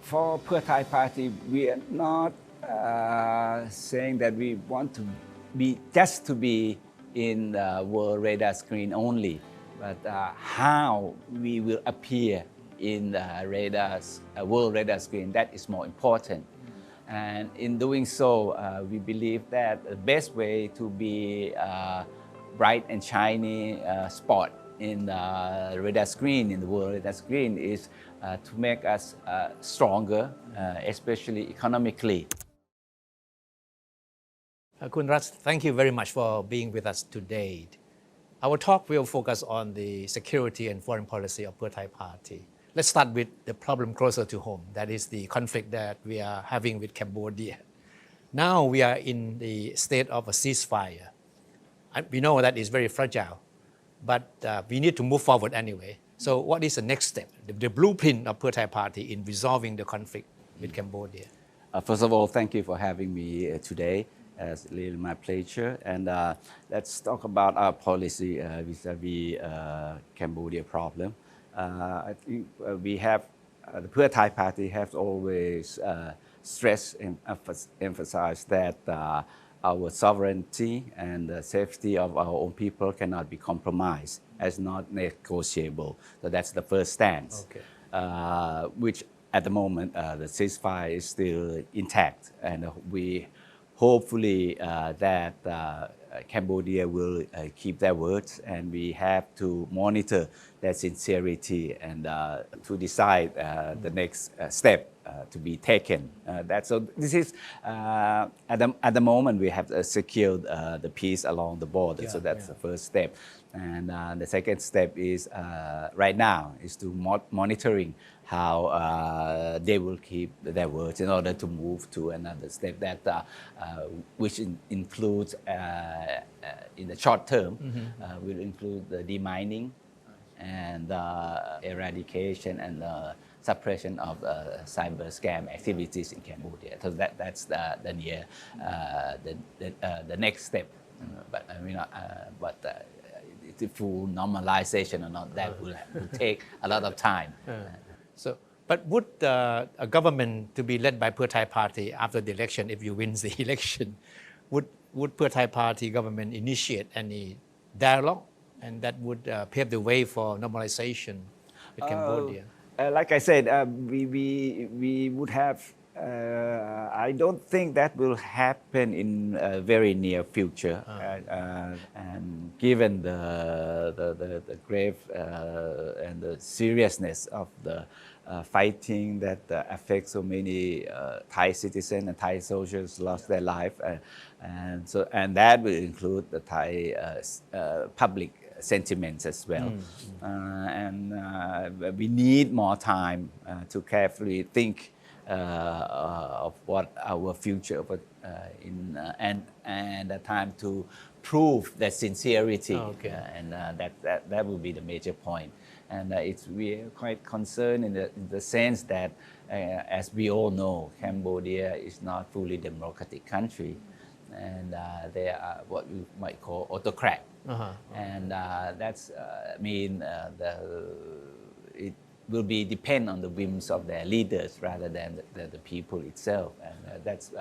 for Pheu Thai Party, we are not saying that we want to be in the world radar screen only, but how we will appear in the world radar screen, that is more important. And in doing so, we believe that the best way to be bright and shiny spot in the radar screen, in the world radar screen, is to make us stronger, especially economically. Kun Russ, thank you very much for being with us today. Our talk will focus on the security and foreign policy of Pheu Thai Party. Let's start with the problem closer to home, that is the conflict that we are having with Cambodia. Now we are in the state of a ceasefire. We know that is very fragile, but we need to move forward anyway. So what is the next step, the blueprint of Pheu Thai Party in resolving the conflict with Cambodia? First of all, thank you for having me today. It's really my pleasure. And let's talk about our policy vis-a-vis Cambodia problem. I think we have, the Pheu Thai Party has always stressed and emphasized that our sovereignty and the safety of our own people cannot be compromised as not negotiable. So that's the first stance, Okay. Which at the moment the ceasefire is still intact, and we hopefully that Cambodia will keep their words, and we have to monitor their sincerity and to decide the next step to be taken. So this is at the moment we have secured the peace along the border. So that's the first step, and the second step is right now is to monitoring how they will keep their words in order to move to another step that which includes in the short term will include the demining and eradication and suppression of cyber scam activities in Cambodia. So that's the next step. But I mean, the full normalization or not, that will take a lot of time. But would a government to be led by Pheu Thai Party after the election, if you win the election, would Pheu Thai Party government initiate any dialogue, and that would pave the way for normalization with Cambodia? Like I said, we would have. I don't think that will happen in a very near future, and given the grave and the seriousness of the fighting that affects so many Thai citizens and Thai soldiers lost their life, and that will include the Thai public sentiments as well. And we need more time to carefully think of what our future and the time to prove that sincerity, and that will be the major point. And we are quite concerned in the sense that, as we all know, Cambodia is not fully democratic country, and they are what we might call autocrat, and that's mean it will be depend on the whims of their leaders rather than the people itself, and that's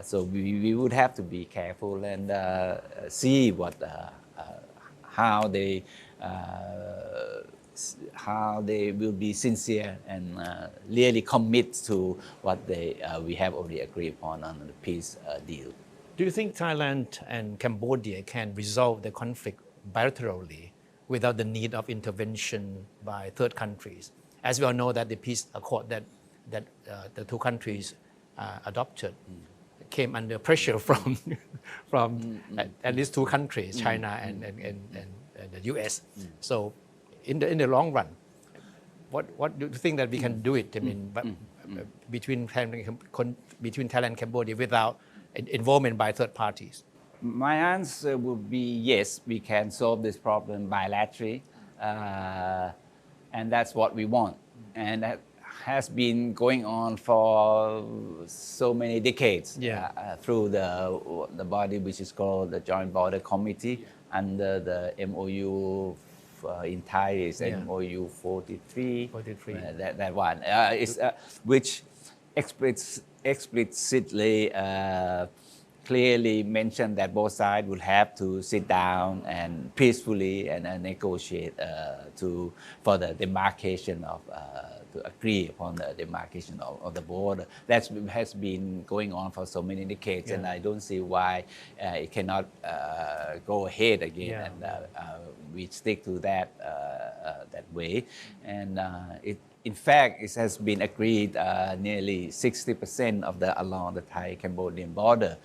so we would have to be careful and see what how they will be sincere and really commit to what we have already agreed upon on the peace deal. Do you think Thailand and Cambodia can resolve the conflict bilaterally without the need of intervention by third countries? As we all know that the peace accord that the two countries adopted came under pressure from at least two countries, China and the US. So in the long run, what do you think that we can do it? I mean, between Thailand and Cambodia without involvement by third parties? My answer would be yes, we can solve this problem bilaterally, and that's what we want. And that has been going on for so many decades through the body which is called the Joint Border Committee under the MOU in Thai is MOU 43. 43. That one is which explicitly clearly mentioned that both sides will have to sit down and peacefully and negotiate for the demarcation of to agree upon the demarcation of the border. That has been going on for so many decades, and I don't see why it cannot go ahead again. And we stick to that way, and in fact, it has been agreed nearly 60% of along the Thai-Cambodian border,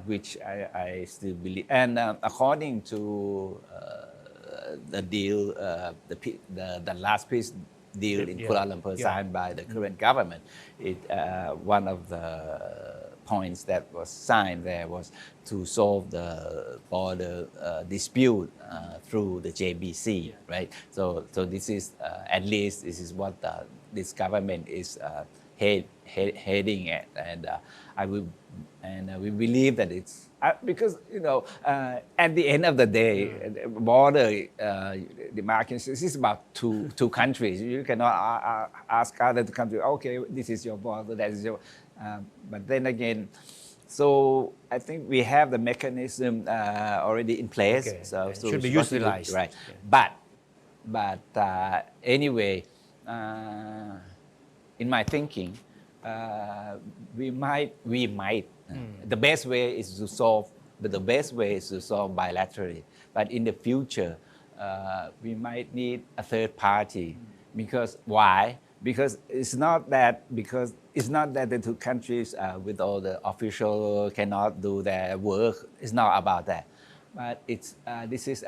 which I still believe. And according to the deal, the last peace deal in Kuala Lumpur signed by the current government, one of the points that was signed there was to solve the border dispute through the JBC, right? So this is at least this is what this government is heading at, and we believe that it's because at the end of the day, border demarcation is about two countries. You cannot ask other countries, okay, this is your border, that is your. But then again, so I think we have the mechanism already in place. So should be utilized, right? But anyway, in my thinking, we might. The best way is to solve. But the best way is to solve bilaterally. But in the future, we might need a third party. Because why? Because it's not that the two countries with all the officials cannot do their work. It's not about that. But this is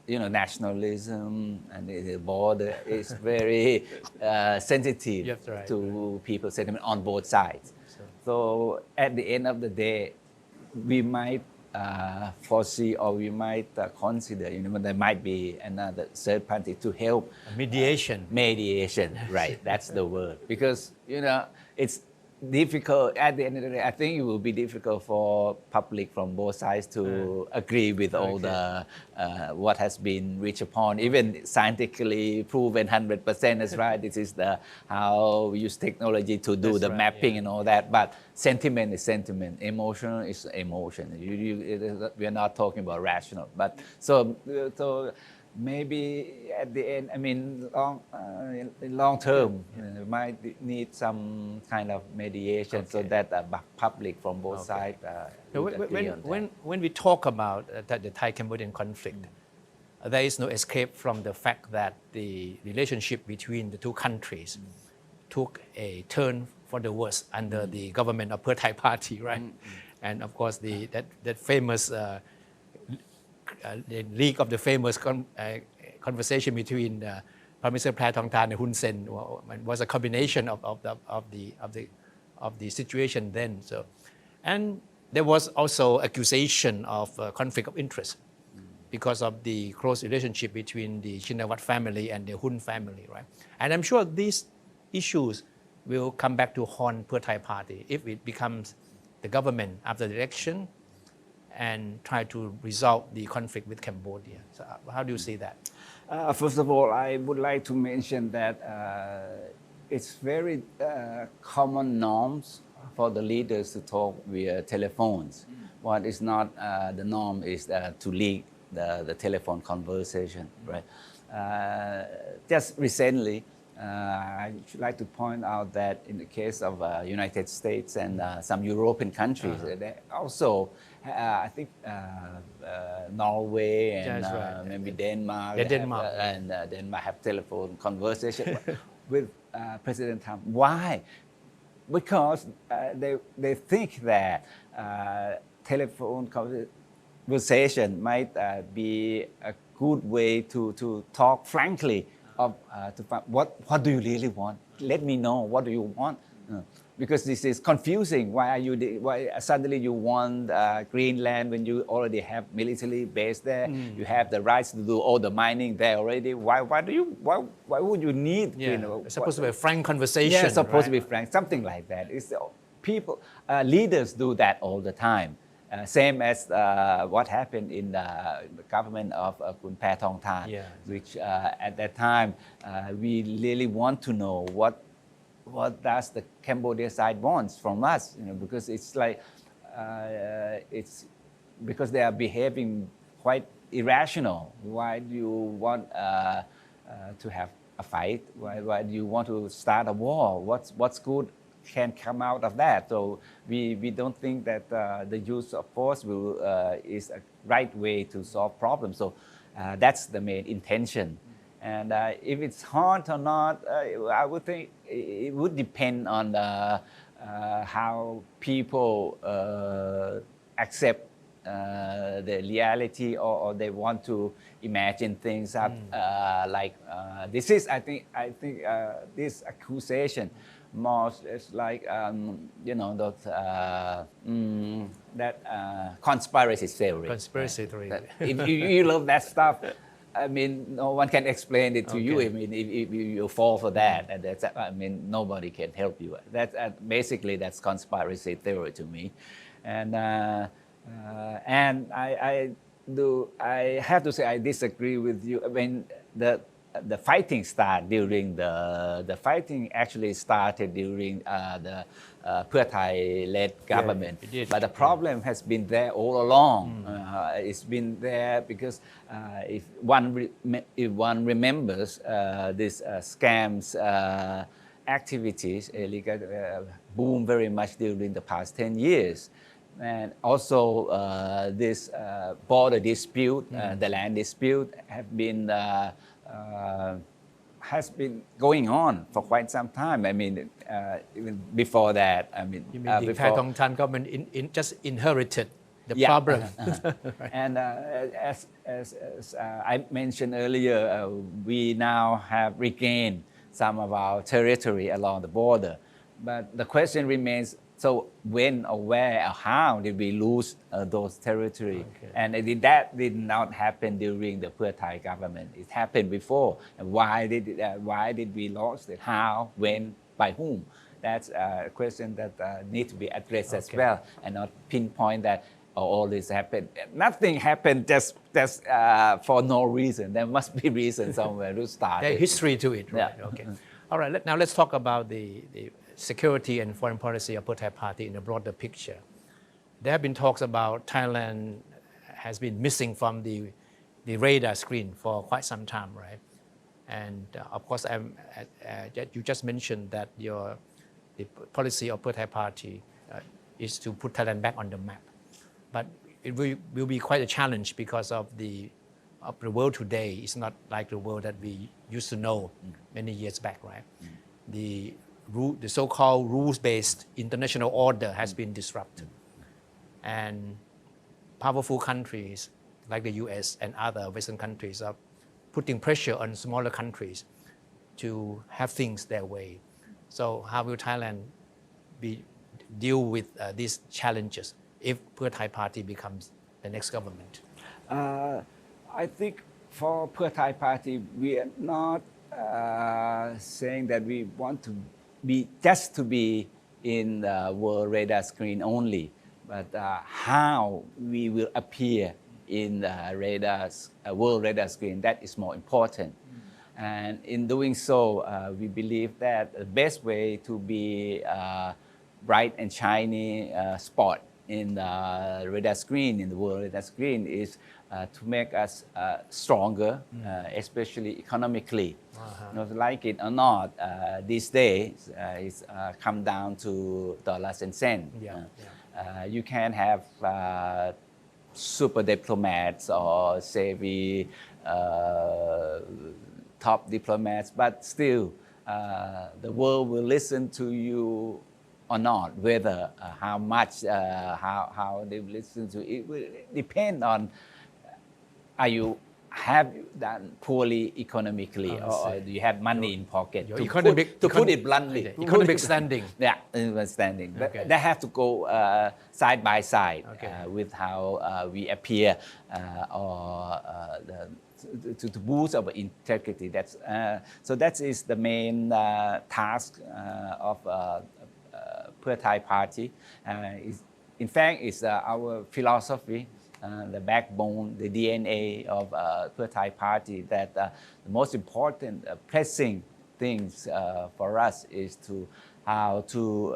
nationalism, and the border is very sensitive to people's sentiment on both sides. So at the end of the day, we might foresee or we might consider, there might be another third party to help. Mediation, right? That's the word. Because it's difficult at the end of the day. I think it will be difficult for public from both sides to agree with all the what has been reached upon, even scientifically proven 100%. That's right. This is how we use technology to do the mapping and all that. But sentiment is sentiment. Emotion is emotion. We are not talking about rational. But so. Maybe at the end, in long term, we might need some kind of mediation so that the public from both sides would agree on that. When we talk about the Thai-Cambodian conflict, there is no escape from the fact that the relationship between the two countries took a turn for the worse under the government of Pheu Thai Party, right? And of course, that famous the leak of the famous conversation between Prime Minister Phra Thongtham and Hun Sen was a combination of the situation then. So, and there was also accusation of conflict of interest because of the close relationship between the Shinawatra family and the Hun family, right? And I'm sure these issues will come back to haunt Pheu Thai Party if it becomes the government after the election and try to resolve the conflict with Cambodia. So how do you see that? First of all, I would like to mention that it's very common norms for the leaders to talk via telephones. What is not the norm is to leak the telephone conversation, right? Just recently, I should like to point out that in the case of United States and some European countries, they also, I think Norway and maybe Denmark, Denmark have telephone conversation with President Trump. Why? Because they think that telephone conversation might be a good way to talk frankly. What do you really want? Let me know. What do you want? Because this is confusing. Why suddenly you want Greenland when you already have military base there? You have the rights to do all the mining there already. Why would you need? It's supposed to be a frank conversation. Yeah, it's supposed to be frank. Something like that. It's people, leaders do that all the time. Same as what happened in the government of Kun Pheu Thai, Yeah. which at that time we really want to know what does the Cambodia side wants from us, because it's like it's because they are behaving quite irrational. Why do you want to have a fight? Why do you want to start a war? What's good can come out of that? So we don't think that the use of force is a right way to solve problems. So that's the main intention. And if it's hard or not, I would think it would depend on how people accept the reality, or they want to imagine things up. Like this is, I think this accusation more is like those that conspiracy theory. Conspiracy theory. If you love that stuff, I mean, no one can explain it to you. I mean, if you fall for that, and that's, I mean, nobody can help you. That's basically that's conspiracy theory to me, and I have to say I disagree with you. I mean, the fighting actually started during the Pheu Thai led government. It did. But the problem has been there all along. It's been there because if one remembers this scams activities, boom very much during the past 10 years. And also this border dispute, the land dispute, has been going on for quite some time. I mean, even before that, I mean, You mean the Pheu Thai government just inherited the problem? Right. And as I mentioned earlier, we now have regained some of our territory along the border. But the question remains, so when or where or how did we lose those territory? Okay. And that did not happen during the Pheu Thai government. It happened before. And why did we lose it? How, when, by whom? That's a question that needs to be addressed as well, and not pinpoint that all this happened. Nothing happened just for no reason. There must be reason somewhere to start. There's history to it, right? Yeah. Okay. All right. Now let's talk about the security and foreign policy of Pheu Thai Party in a broader picture. There have been talks about Thailand has been missing from the radar screen for quite some time, right? And of course, you just mentioned that the policy of Pheu Thai Party is to put Thailand back on the map. But it will be quite a challenge because of the world today. It's not like the world that we used to know many years back, right? The so-called rules-based international order has been disrupted. And powerful countries like the US and other Western countries are putting pressure on smaller countries to have things their way. So how will Thailand deal with these challenges if Pheu Thai Party becomes the next government? I think for Pheu Thai Party, we are not saying that we want to be in the world radar screen only, but how we will appear in the world radar screen, that is more important. And in doing so, we believe that the best way to be bright and shiny spot in the radar screen, in the world radar screen, is to make us stronger, especially economically. Not like it or not, these days it's come down to dollars and cents. You can have super diplomats or savvy top diplomats, but still the world will listen to you or not. Whether how much, how they listen to it will depend on have you done poorly economically, or do you have money in pocket? To put it bluntly, economic standing. Yeah, standing. Okay. That have to go side by side with how we appear, or to boost our integrity. So that is the main task of Pheu Thai Party. in fact, it's our philosophy, the backbone, the DNA of Pheu Thai Party, that the most important pressing things for us is to how to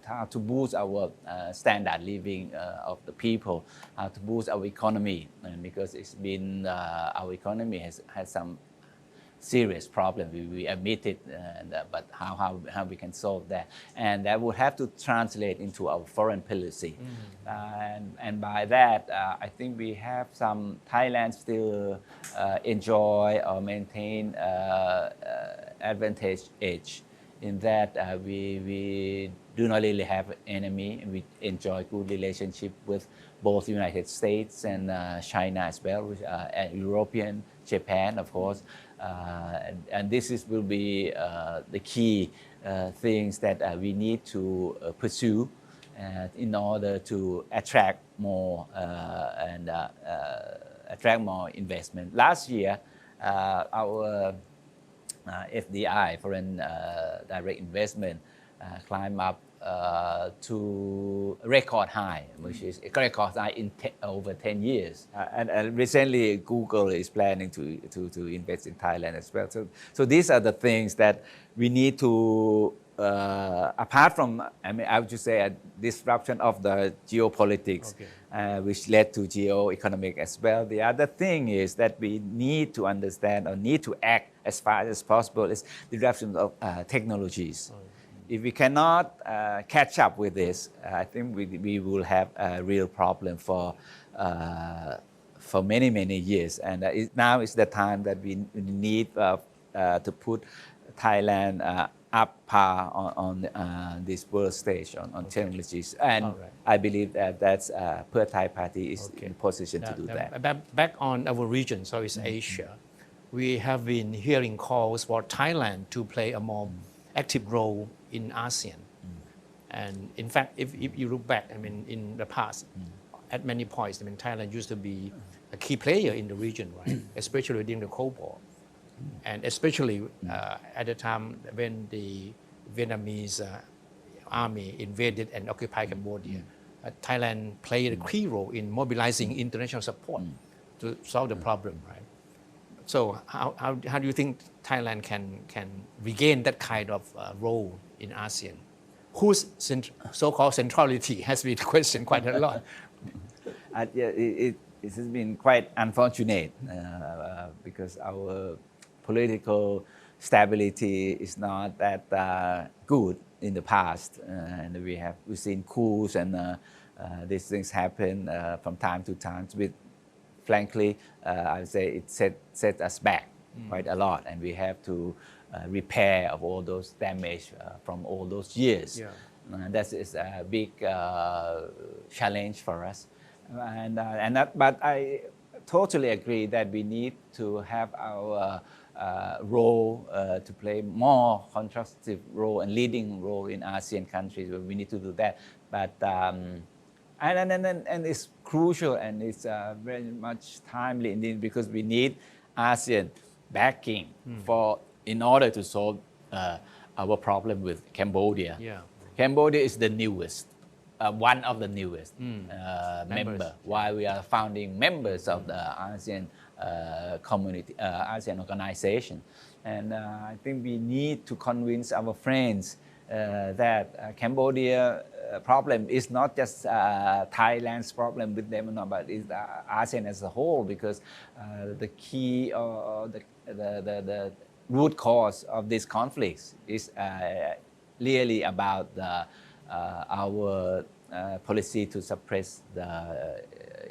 how to boost our standard living of the people, how to boost our economy, because it's been our economy has some serious problem. We admit it, but how we can solve that, and that would have to translate into our foreign policy, and by that I think we have some Thailand still enjoy or maintain advantage edge in that we do not really have enemy, and we enjoy good relationship with both United States and China as well, which and European, Japan, of course, and this will be the key things that we need to pursue in order to attract more and attract more investment. Last year, our FDI, foreign direct investment, climbed up to record high, which is a record high in over 10 years. And recently, Google is planning to invest in Thailand as well. So these are the things that we need to, apart from, I would just say a disruption of the geopolitics, which led to geo-economic as well. The other thing is that we need to understand or need to act as fast as possible is the disruption of technologies. If we cannot catch up with this, I think we will have a real problem for many years. And now is the time that we need to put Thailand up par on this world stage on technologies. And I believe that that's Pheu Thai Party is in position to do that. Back on our region, Southeast Asia, we have been hearing calls for Thailand to play a more active role in ASEAN. And in fact, if you look back, in the past, at many points, Thailand used to be a key player in the region, right? Especially during the Cold War. And especially at the time when the Vietnamese army invaded and occupied Cambodia, Thailand played a key role in mobilizing international support to solve the problem, right? So how do you think Thailand can regain that kind of role in ASEAN, whose so-called centrality has been questioned quite a lot? It has been quite unfortunate because our political stability is not that good in the past, and we've seen coups and these things happen from time to time. Frankly, I would say it set us back quite a lot, and we have to repair of all those damage from all those years. That is a big challenge for us, but I totally agree that we need to have our role to play more constructive role and leading role in ASEAN countries. We need to do that, but and it's crucial and it's very much timely indeed, because we need ASEAN backing in order to solve our problem with Cambodia. Cambodia is the newest, one of the newest member, while we are founding members of the ASEAN community, ASEAN organization. And I think we need to convince our friends that Cambodia problem is not just Thailand's problem with them, but it's the ASEAN as a whole, because the key or the root cause of these conflicts is really about our policy to suppress the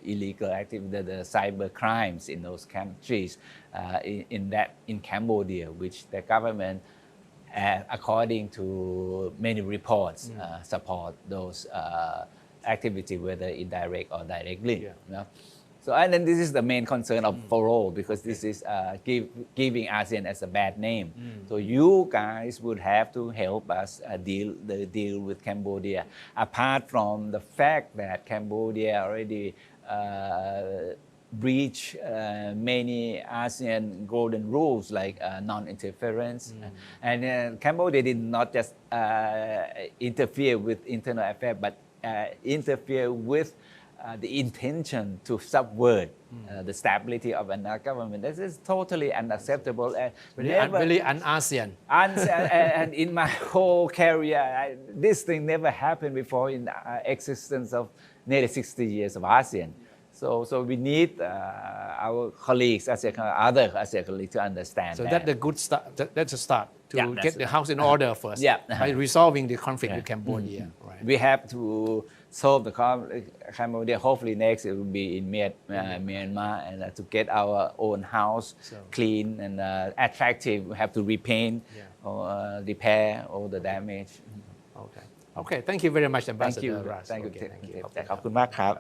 illegal activity, the cyber crimes in those countries, in Cambodia, which the government, according to many reports, support those activities, whether indirect or directly. So, and then this is the main concern for all, because this is giving ASEAN as a bad name. So you guys would have to help us deal with Cambodia. Apart from the fact that Cambodia already breach many ASEAN golden rules like non-interference. And Cambodia did not just interfere with internal affairs, but interfere with the intention to subvert the stability of another government. This is totally unacceptable. And Really un-ASEAN. and in my whole career, this thing never happened before in the existence of nearly 60 years of ASEAN. So we need our colleagues, other ASEAN colleagues, to understand. So that. that's the good start. That's a start to Yeah, get the house in order first. Yeah. By resolving the conflict with Cambodia. Right. We have to solve the Cambodia. Hopefully next it will be in Myanmar, and to get our own house clean and attractive. We have to repaint or repair all the damage. Okay. Thank you very much, Thank Ambassador you. Russ. Thank you. Okay, thank you. ขอบคุณมากครับ